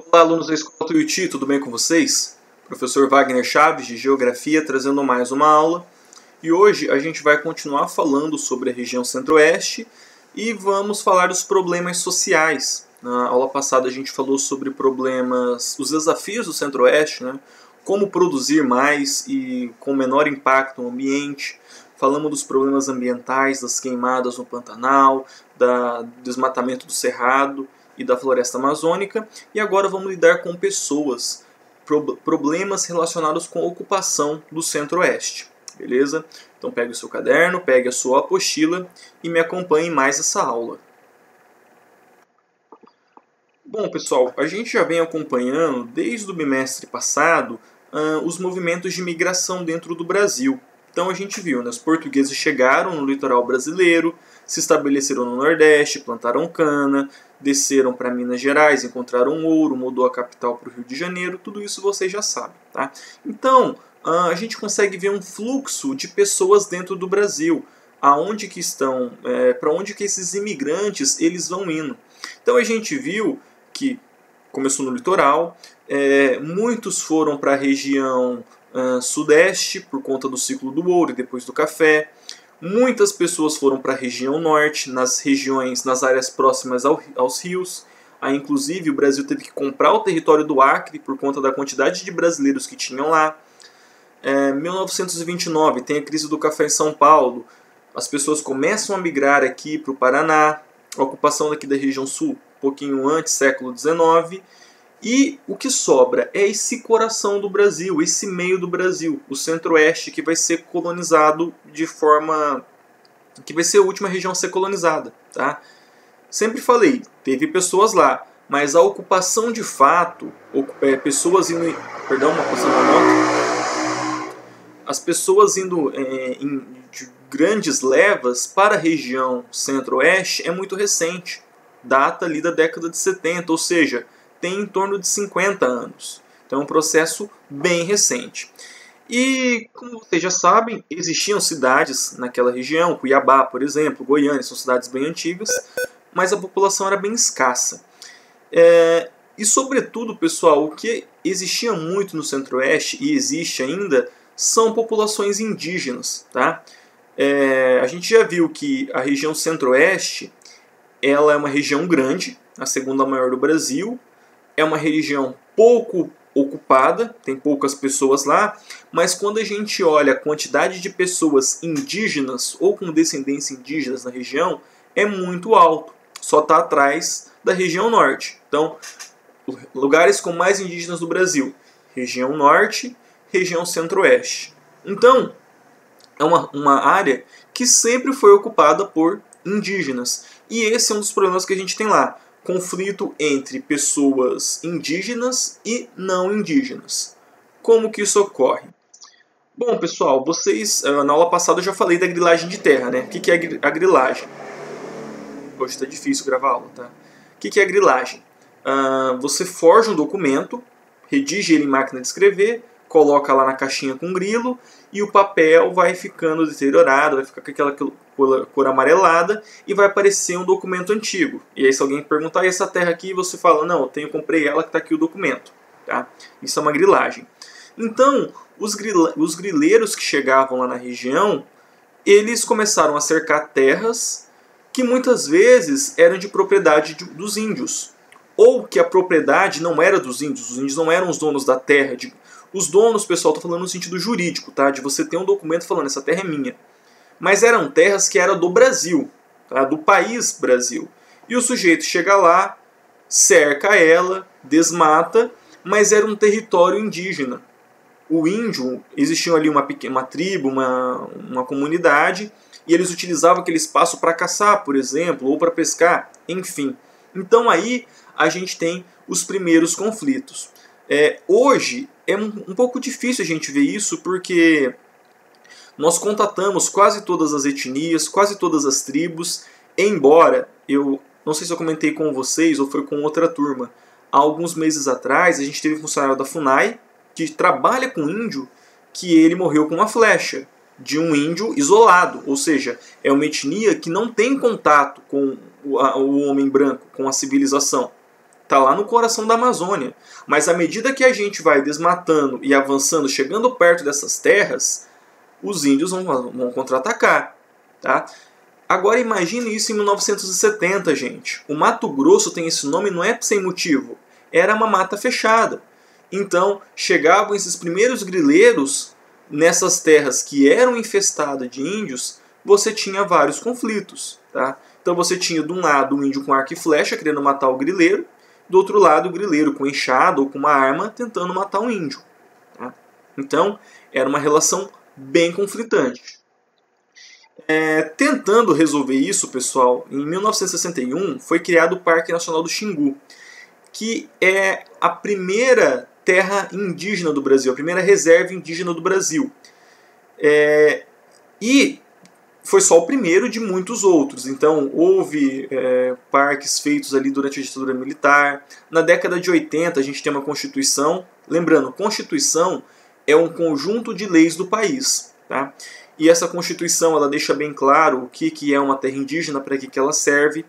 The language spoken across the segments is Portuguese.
Olá, alunos da Escola Tuiuti, tudo bem com vocês? Professor Wagner Chaves, de Geografia, trazendo mais uma aula. E hoje a gente vai continuar falando sobre a região Centro-Oeste e vamos falar dos problemas sociais. Na aula passada a gente falou sobre problemas, os desafios do Centro-Oeste, né? Como produzir mais e com menor impacto no ambiente. Falamos dos problemas ambientais, das queimadas no Pantanal, do desmatamento do Cerrado e da floresta amazônica, e agora vamos lidar com pessoas, problemas relacionados com a ocupação do Centro-Oeste, beleza? Então pegue o seu caderno, pegue a sua apostila e me acompanhe em mais essa aula. Bom, pessoal, a gente já vem acompanhando desde o bimestre passado os movimentos de migração dentro do Brasil. Então a gente viu, né, os portugueses chegaram no litoral brasileiro, se estabeleceram no Nordeste, plantaram cana, desceram para Minas Gerais, encontraram ouro, mudou a capital para o Rio de Janeiro, tudo isso vocês já sabem. Tá? Então a gente consegue ver um fluxo de pessoas dentro do Brasil, aonde que estão, para onde que esses imigrantes eles vão indo. Então a gente viu que começou no litoral, muitos foram para a região sudeste por conta do ciclo do ouro e depois do café. Muitas pessoas foram para a região norte, nas áreas próximas aos rios. Aí, inclusive, o Brasil teve que comprar o território do Acre por conta da quantidade de brasileiros que tinham lá. 1929 tem a crise do café em São Paulo. As pessoas começam a migrar aqui para o Paraná. A ocupação daqui da região sul, um pouquinho antes, século XIX. E o que sobra é esse coração do Brasil, esse meio do Brasil, o Centro-Oeste, que vai ser colonizado de forma... que vai ser a última região a ser colonizada. Tá? Sempre falei, teve pessoas lá, mas a ocupação de fato, pessoas indo... Perdão, uma passando na moto. As pessoas indo de grandes levas para a região Centro-Oeste é muito recente. Data ali da década de 70, ou seja... tem em torno de 50 anos. Então é um processo bem recente. E, como vocês já sabem, existiam cidades naquela região, Cuiabá, por exemplo, Goiânia, são cidades bem antigas, mas a população era bem escassa. E, sobretudo, pessoal, o que existia muito no Centro-Oeste, e existe ainda, são populações indígenas. Tá? A gente já viu que a região Centro-Oeste ela é uma região grande, a segunda maior do Brasil. É uma região pouco ocupada, tem poucas pessoas lá, mas quando a gente olha a quantidade de pessoas indígenas ou com descendência indígenas na região, é muito alto. Só está atrás da região norte. Então, lugares com mais indígenas do Brasil: região norte, região centro-oeste. Então, é uma área que sempre foi ocupada por indígenas. E esse é um dos problemas que a gente tem lá. Conflito entre pessoas indígenas e não indígenas. Como que isso ocorre? Bom, pessoal, na aula passada eu já falei da grilagem de terra, né? O que é a grilagem? Hoje está difícil gravar aula, tá? O que é a grilagem? Você forja um documento, redige ele em máquina de escrever, coloca lá na caixinha com grilo e o papel vai ficando deteriorado, vai ficar com aquela cor amarelada e vai aparecer um documento antigo. E aí se alguém perguntar, e essa terra aqui? Você fala, não, comprei ela, que está aqui o documento. Tá? Isso é uma grilagem. Então, os grileiros que chegavam lá na região, eles começaram a cercar terras que muitas vezes eram de propriedade dos índios. Ou que a propriedade não era dos índios, os índios não eram os donos da terra. Os donos, pessoal, estou falando no sentido jurídico, tá? De você ter um documento falando, essa terra é minha. Mas eram terras que eram do Brasil, tá? Do país Brasil. E o sujeito chega lá, cerca ela, desmata, mas era um território indígena. O índio, existia ali uma tribo, uma comunidade, e eles utilizavam aquele espaço para caçar, por exemplo, ou para pescar, enfim. Então aí a gente tem os primeiros conflitos. Hoje é um pouco difícil a gente ver isso, porque nós contatamos quase todas as etnias, quase todas as tribos, embora, eu não sei se eu comentei com vocês ou foi com outra turma, há alguns meses atrás a gente teve um funcionário da FUNAI que trabalha com índio, que ele morreu com uma flecha de um índio isolado, ou seja, é uma etnia que não tem contato com o homem branco, com a civilização. Está lá no coração da Amazônia. Mas à medida que a gente vai desmatando e avançando, chegando perto dessas terras, os índios vão contra-atacar. Tá? Agora imagine isso em 1970, gente. O Mato Grosso tem esse nome não é sem motivo. Era uma mata fechada. Então chegavam esses primeiros grileiros nessas terras que eram infestadas de índios, você tinha vários conflitos. Tá? Então você tinha de um lado o índio com arco e flecha querendo matar o grileiro, do outro lado o grileiro com enxada ou com uma arma tentando matar um índio. Tá? Então era uma relação bem conflitante. Tentando resolver isso, pessoal, em 1961 foi criado o Parque Nacional do Xingu, que é a primeira terra indígena do Brasil, a primeira reserva indígena do Brasil. E foi só o primeiro de muitos outros. Então houve parques feitos ali durante a ditadura militar. Na década de 80 a gente tem uma Constituição. Lembrando, Constituição é um conjunto de leis do país. Tá? E essa Constituição ela deixa bem claro o que é uma terra indígena, para que ela serve.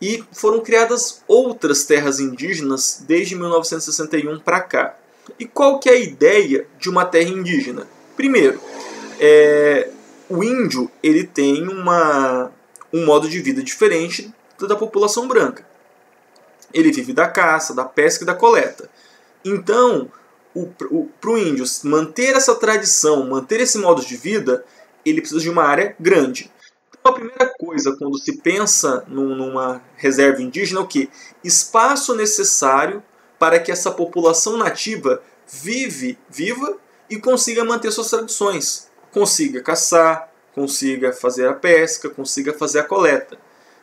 E foram criadas outras terras indígenas desde 1961 para cá. E qual que é a ideia de uma terra indígena? Primeiro, o índio ele tem um modo de vida diferente da população branca. Ele vive da caça, da pesca e da coleta. Então, para o índio manter essa tradição, manter esse modo de vida, ele precisa de uma área grande. Então, a primeira coisa quando se pensa numa reserva indígena é o quê? Espaço necessário para que essa população nativa viva e consiga manter suas tradições. Consiga caçar, consiga fazer a pesca, consiga fazer a coleta.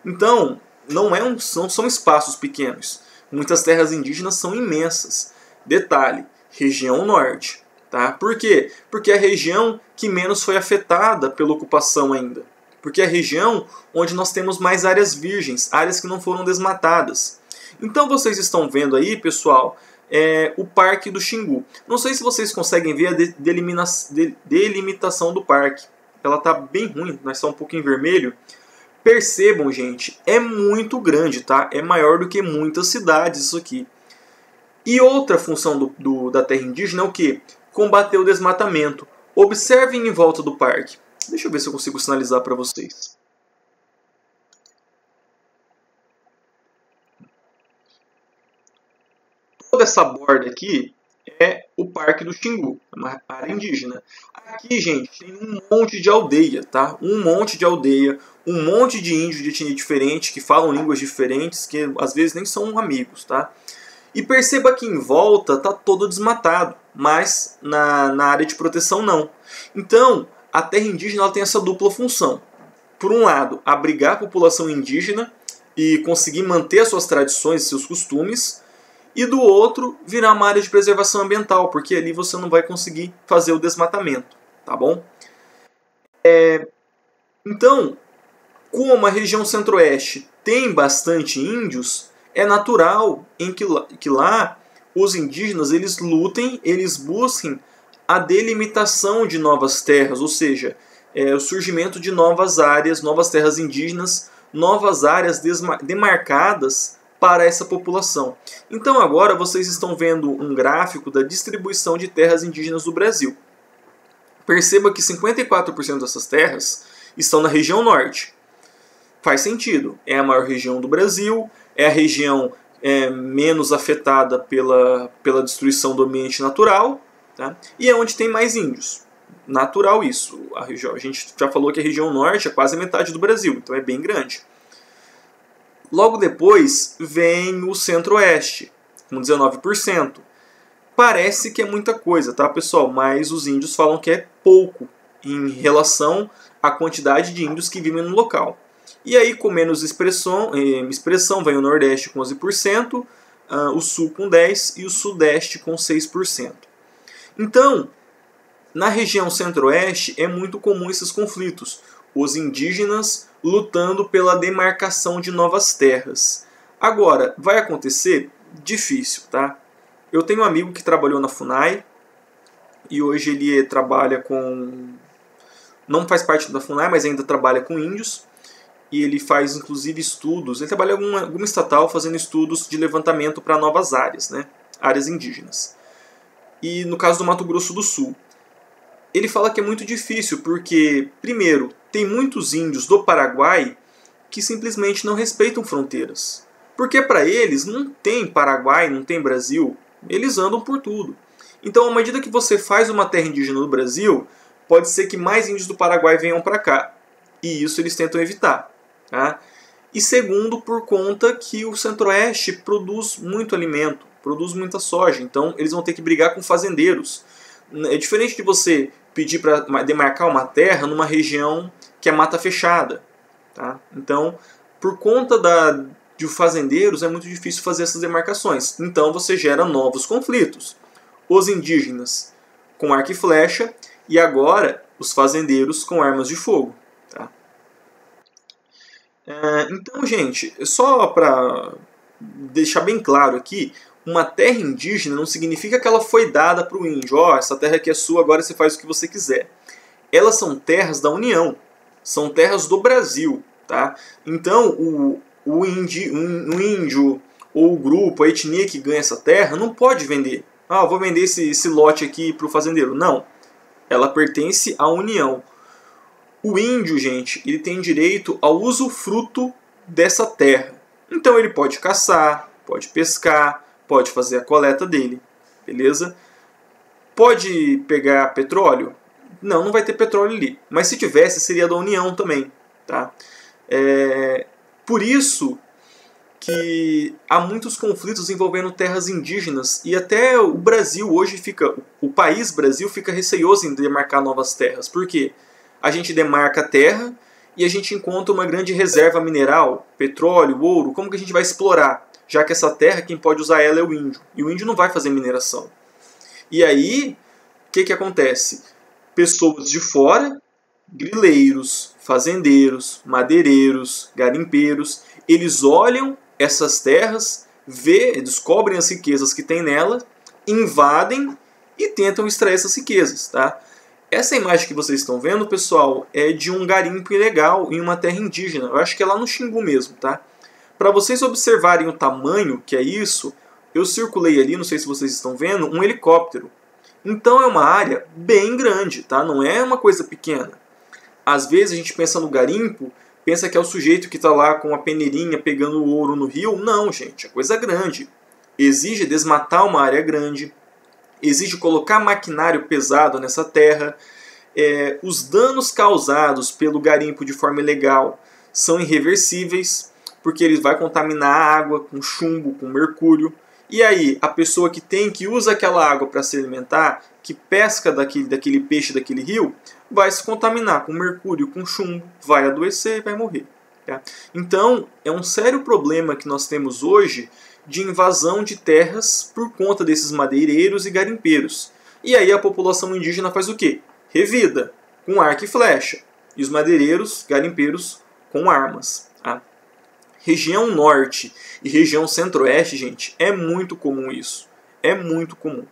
Então, não são espaços pequenos. Muitas terras indígenas são imensas. Detalhe, região norte. Tá? Por quê? Porque é a região que menos foi afetada pela ocupação ainda. Porque é a região onde nós temos mais áreas virgens, áreas que não foram desmatadas. Então vocês estão vendo aí, pessoal, o Parque do Xingu. Não sei se vocês conseguem ver a delimitação do parque. Ela está bem ruim, nós estamos um pouquinho em vermelho. Percebam, gente, é muito grande, tá? É maior do que muitas cidades isso aqui. E outra função da terra indígena é o quê? Combater o desmatamento. Observem em volta do parque. Deixa eu ver se eu consigo sinalizar para vocês. Toda essa borda aqui é o Parque do Xingu, uma área indígena. Aqui, gente, tem um monte de aldeia, tá? Um monte de aldeia, um monte de índios de etnia diferente, que falam línguas diferentes, que às vezes nem são amigos, tá? E perceba que em volta está todo desmatado, mas na área de proteção não. Então, a terra indígena ela tem essa dupla função. Por um lado, abrigar a população indígena e conseguir manter as suas tradições e seus costumes. E do outro, virar uma área de preservação ambiental, porque ali você não vai conseguir fazer o desmatamento. Tá bom? Então, como a região centro-oeste tem bastante índios, é natural que lá os indígenas eles lutem, eles busquem a delimitação de novas terras, ou seja, o surgimento de novas áreas, novas terras indígenas, novas áreas demarcadas para essa população. Então agora vocês estão vendo um gráfico da distribuição de terras indígenas do Brasil. Perceba que 54% dessas terras estão na região norte. Faz sentido, é a maior região do Brasil, é a região menos afetada pela destruição do ambiente natural, tá? E é onde tem mais índios. Natural isso. A gente já falou que a região norte é quase metade do Brasil, então é bem grande. Logo depois vem o centro-oeste, com 19%. Parece que é muita coisa, tá, pessoal? Mas os índios falam que é pouco em relação à quantidade de índios que vivem no local. E aí, com menos expressão vem o Nordeste com 11%, o Sul com 10% e o Sudeste com 6%. Então, na região Centro-Oeste é muito comum esses conflitos. Os indígenas lutando pela demarcação de novas terras. Agora, vai acontecer? Difícil, tá? Eu tenho um amigo que trabalhou na FUNAI e hoje ele trabalha com... não faz parte da FUNAI, mas ainda trabalha com índios. e ele faz inclusive estudos, ele trabalha em alguma estatal fazendo estudos de levantamento para novas áreas, né? Áreas indígenas. E no caso do Mato Grosso do Sul, ele fala que é muito difícil porque, primeiro, tem muitos índios do Paraguai que simplesmente não respeitam fronteiras. Porque para eles não tem Paraguai, não tem Brasil, eles andam por tudo. Então, à medida que você faz uma terra indígena no Brasil, pode ser que mais índios do Paraguai venham para cá. E isso eles tentam evitar. Tá? E segundo, por conta que o Centro-Oeste produz muito alimento, produz muita soja. Então, eles vão ter que brigar com fazendeiros. É diferente de você pedir para demarcar uma terra numa região que é mata fechada. Tá? Então, por conta de fazendeiros, é muito difícil fazer essas demarcações. Então, você gera novos conflitos. Os indígenas com arco e flecha e agora os fazendeiros com armas de fogo. Tá? Então, gente, só para deixar bem claro aqui, uma terra indígena não significa que ela foi dada para o índio. Essa terra aqui é sua, agora você faz o que você quiser. Elas são terras da União, são terras do Brasil. Tá? Então, o índio ou o grupo, a etnia que ganha essa terra, não pode vender. Eu vou vender esse lote aqui para o fazendeiro. Não, ela pertence à União. O índio, gente, ele tem direito ao usufruto dessa terra. Então ele pode caçar, pode pescar, pode fazer a coleta dele, beleza? Pode pegar petróleo? Não, não vai ter petróleo ali. Mas se tivesse, seria da União também, tá? Por isso que há muitos conflitos envolvendo terras indígenas e até o Brasil hoje o país Brasil fica receoso em demarcar novas terras. Por quê? A gente demarca a terra e a gente encontra uma grande reserva mineral, petróleo, ouro. Como que a gente vai explorar? Já que essa terra, quem pode usar ela é o índio. E o índio não vai fazer mineração. E aí, o que acontece? Pessoas de fora, grileiros, fazendeiros, madeireiros, garimpeiros, eles olham essas terras, descobrem as riquezas que tem nela, invadem e tentam extrair essas riquezas. Tá? Essa imagem que vocês estão vendo, pessoal, é de um garimpo ilegal em uma terra indígena. Eu acho que é lá no Xingu mesmo. Tá? Para vocês observarem o tamanho que é isso, eu circulei ali, não sei se vocês estão vendo, um helicóptero. Então é uma área bem grande, tá? Não é uma coisa pequena. Às vezes a gente pensa no garimpo, pensa que é o sujeito que está lá com a peneirinha pegando o ouro no rio. Não, gente, é coisa grande. Exige desmatar uma área grande, exige colocar maquinário pesado nessa terra. Os danos causados pelo garimpo de forma ilegal são irreversíveis, porque ele vai contaminar a água com chumbo, com mercúrio. E aí, a pessoa que usa aquela água para se alimentar, que pesca daquele peixe daquele rio, vai se contaminar com mercúrio, com chumbo, vai adoecer e vai morrer. Tá? Então, é um sério problema que nós temos hoje de invasão de terras por conta desses madeireiros e garimpeiros. E aí a população indígena faz o quê? Revida, com arco e flecha. E os madeireiros, garimpeiros, com armas. Tá? Região norte e região centro-oeste, gente, é muito comum isso. É muito comum.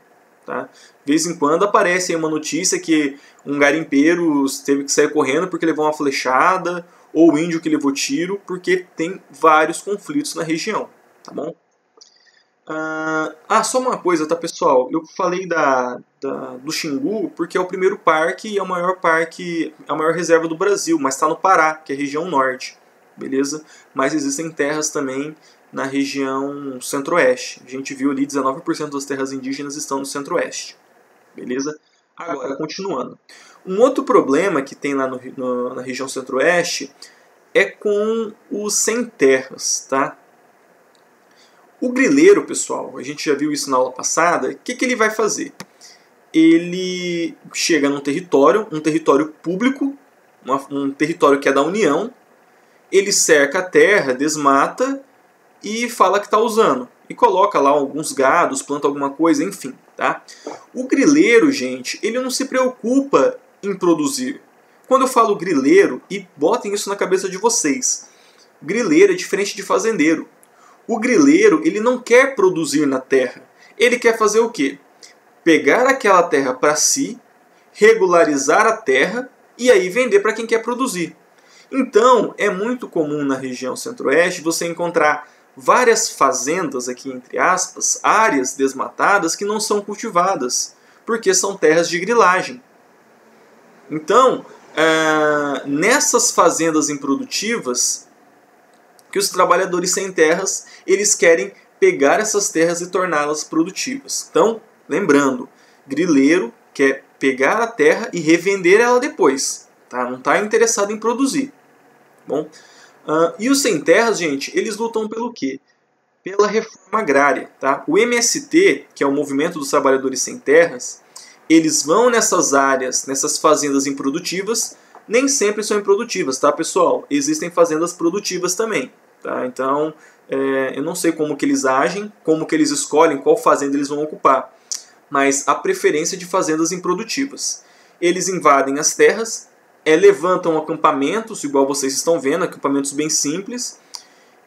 Tá? De vez em quando aparece aí uma notícia que um garimpeiro teve que sair correndo porque levou uma flechada, ou o índio que levou tiro, porque tem vários conflitos na região. Tá bom? Só uma coisa, tá, pessoal? Eu falei do Xingu porque é o primeiro parque e é a maior reserva do Brasil, mas está no Pará, que é a região norte. Beleza? Mas existem terras também na região centro-oeste. A gente viu ali 19% das terras indígenas estão no centro-oeste. Beleza? Agora, continuando. Um outro problema que tem lá na região centro-oeste é com os sem terras. Tá? O grileiro, pessoal, a gente já viu isso na aula passada, o que ele vai fazer? Ele chega num território, um território público, um território que é da União, ele cerca a terra, desmata e fala que está usando. E coloca lá alguns gados, planta alguma coisa, enfim. Tá? O grileiro, gente, ele não se preocupa em produzir. Quando eu falo grileiro, e botem isso na cabeça de vocês, grileiro é diferente de fazendeiro. O grileiro, ele não quer produzir na terra. Ele quer fazer o quê? Pegar aquela terra para si, regularizar a terra e aí vender para quem quer produzir. Então, é muito comum na região centro-oeste você encontrar várias fazendas, aqui entre aspas, áreas desmatadas que não são cultivadas, porque são terras de grilagem. Então, nessas fazendas improdutivas, que os trabalhadores sem terras, eles querem pegar essas terras e torná-las produtivas. Então, lembrando, grileiro quer pegar a terra e revender ela depois, tá? Não está interessado em produzir. Bom, e os sem terras, gente, eles lutam pelo quê? Pela reforma agrária. Tá? O MST, que é o Movimento dos Trabalhadores Sem Terras, eles vão nessas áreas, nessas fazendas improdutivas, nem sempre são improdutivas, tá, pessoal? Existem fazendas produtivas também. Tá? Então, eu não sei como que eles agem, como que eles escolhem qual fazenda eles vão ocupar, mas a preferência de fazendas improdutivas. Eles invadem as terras, levantam acampamentos, igual vocês estão vendo, acampamentos bem simples,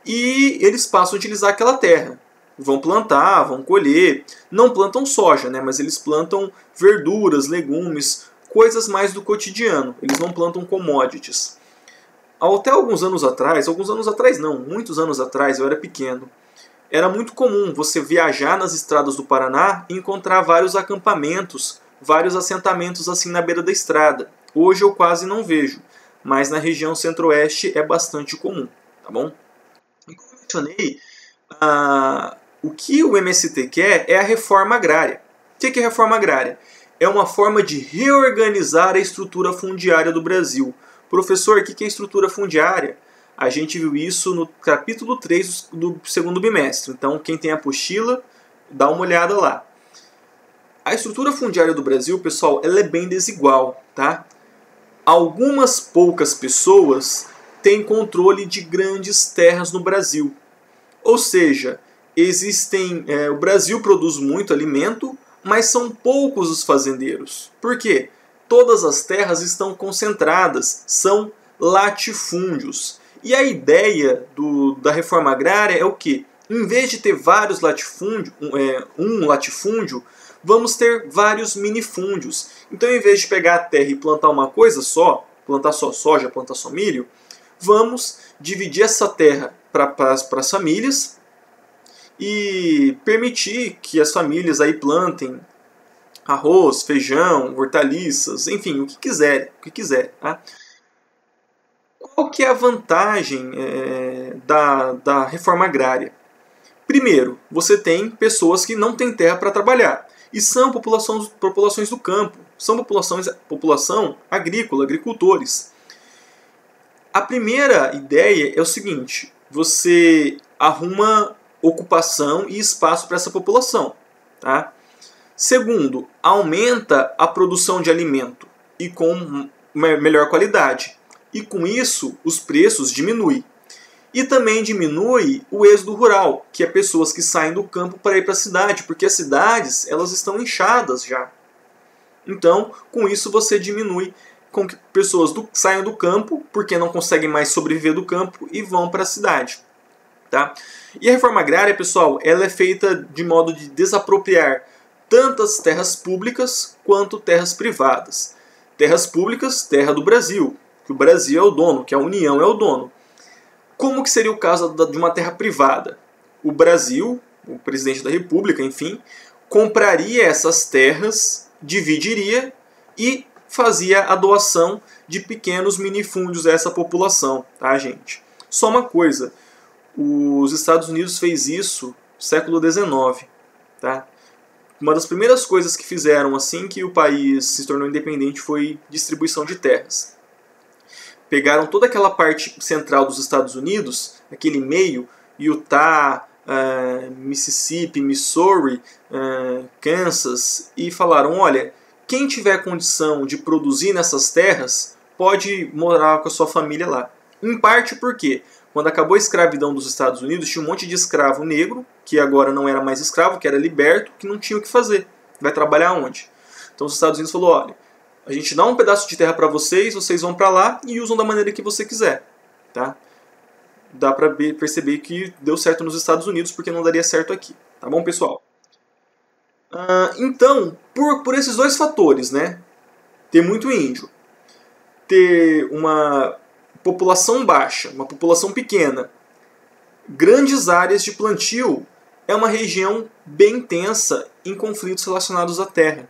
e eles passam a utilizar aquela terra. Vão plantar, vão colher, não plantam soja, né, mas eles plantam verduras, legumes, coisas mais do cotidiano, eles não plantam commodities. Até alguns anos atrás não, muitos anos atrás, eu era pequeno, era muito comum você viajar nas estradas do Paraná e encontrar vários acampamentos, vários assentamentos assim na beira da estrada. Hoje eu quase não vejo, mas na região centro-oeste é bastante comum, tá bom? E como eu mencionei, o que o MST quer é a reforma agrária. O que é reforma agrária? É uma forma de reorganizar a estrutura fundiária do Brasil. Professor, o que é estrutura fundiária? A gente viu isso no capítulo 3 do segundo bimestre. Então, quem tem a apostila, dá uma olhada lá. A estrutura fundiária do Brasil, pessoal, ela é bem desigual, tá? Algumas poucas pessoas têm controle de grandes terras no Brasil. Ou seja, o Brasil produz muito alimento, mas são poucos os fazendeiros. Por quê? Todas as terras estão concentradas, são latifúndios. E a ideia da reforma agrária é o quê? Em vez de ter vários latifúndios, um latifúndio, vamos ter vários minifúndios. Então, em vez de pegar a terra e plantar uma coisa só, plantar só soja, plantar só milho, vamos dividir essa terra para as famílias e permitir que as famílias aí plantem arroz, feijão, hortaliças, enfim, o que quiser. Tá? Qual que é a vantagem da reforma agrária? Primeiro, você tem pessoas que não têm terra para trabalhar e são populações do campo, são população agrícola, agricultores. A primeira ideia é o seguinte: você arruma ocupação e espaço para essa população. Tá? Segundo, aumenta a produção de alimento e com melhor qualidade. E com isso, os preços diminuem. E também diminui o êxodo rural, que é pessoas que saem do campo para ir para a cidade, porque as cidades elas estão inchadas já. Então, com isso você diminui com que pessoas saiam do campo, porque não conseguem mais sobreviver do campo, e vão para a cidade. Tá? E a reforma agrária, pessoal, ela é feita de modo de desapropriar tantas terras públicas quanto terras privadas. Terras públicas, terra do Brasil, que o Brasil é o dono, que a União é o dono. Como que seria o caso de uma terra privada? O Brasil, o presidente da República, enfim, compraria essas terras, dividiria e fazia a doação de pequenos minifúndios a essa população, tá, gente? Só uma coisa, os Estados Unidos fez isso no século XIX, tá? Uma das primeiras coisas que fizeram assim que o país se tornou independente foi distribuição de terras. Pegaram toda aquela parte central dos Estados Unidos, aquele meio, Utah, Mississippi, Missouri, Kansas, e falaram, olha, quem tiver condição de produzir nessas terras pode morar com a sua família lá. Em parte porque, quando acabou a escravidão dos Estados Unidos, tinha um monte de escravo negro, que agora não era mais escravo, que era liberto, que não tinha o que fazer. Vai trabalhar onde? Então os Estados Unidos falou, olha, a gente dá um pedaço de terra para vocês, vocês vão para lá e usam da maneira que você quiser. Tá? Dá para perceber que deu certo nos Estados Unidos, porque não daria certo aqui. Tá bom, pessoal? Então, por esses dois fatores, né? Ter muito índio, ter uma população baixa, uma população pequena, grandes áreas de plantio, é uma região bem intensa em conflitos relacionados à terra.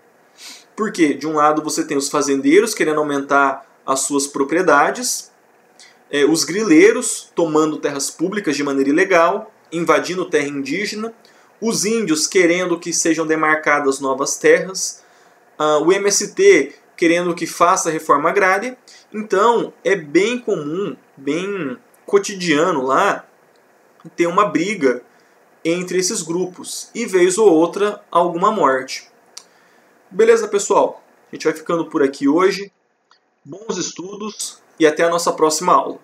Porque, de um lado, você tem os fazendeiros querendo aumentar as suas propriedades, os grileiros tomando terras públicas de maneira ilegal, invadindo terra indígena, os índios querendo que sejam demarcadas novas terras, o MST querendo que faça a reforma agrária. Então, é bem comum, bem cotidiano lá, ter uma briga entre esses grupos e, vez ou outra, alguma morte. Beleza, pessoal? A gente vai ficando por aqui hoje. Bons estudos e até a nossa próxima aula.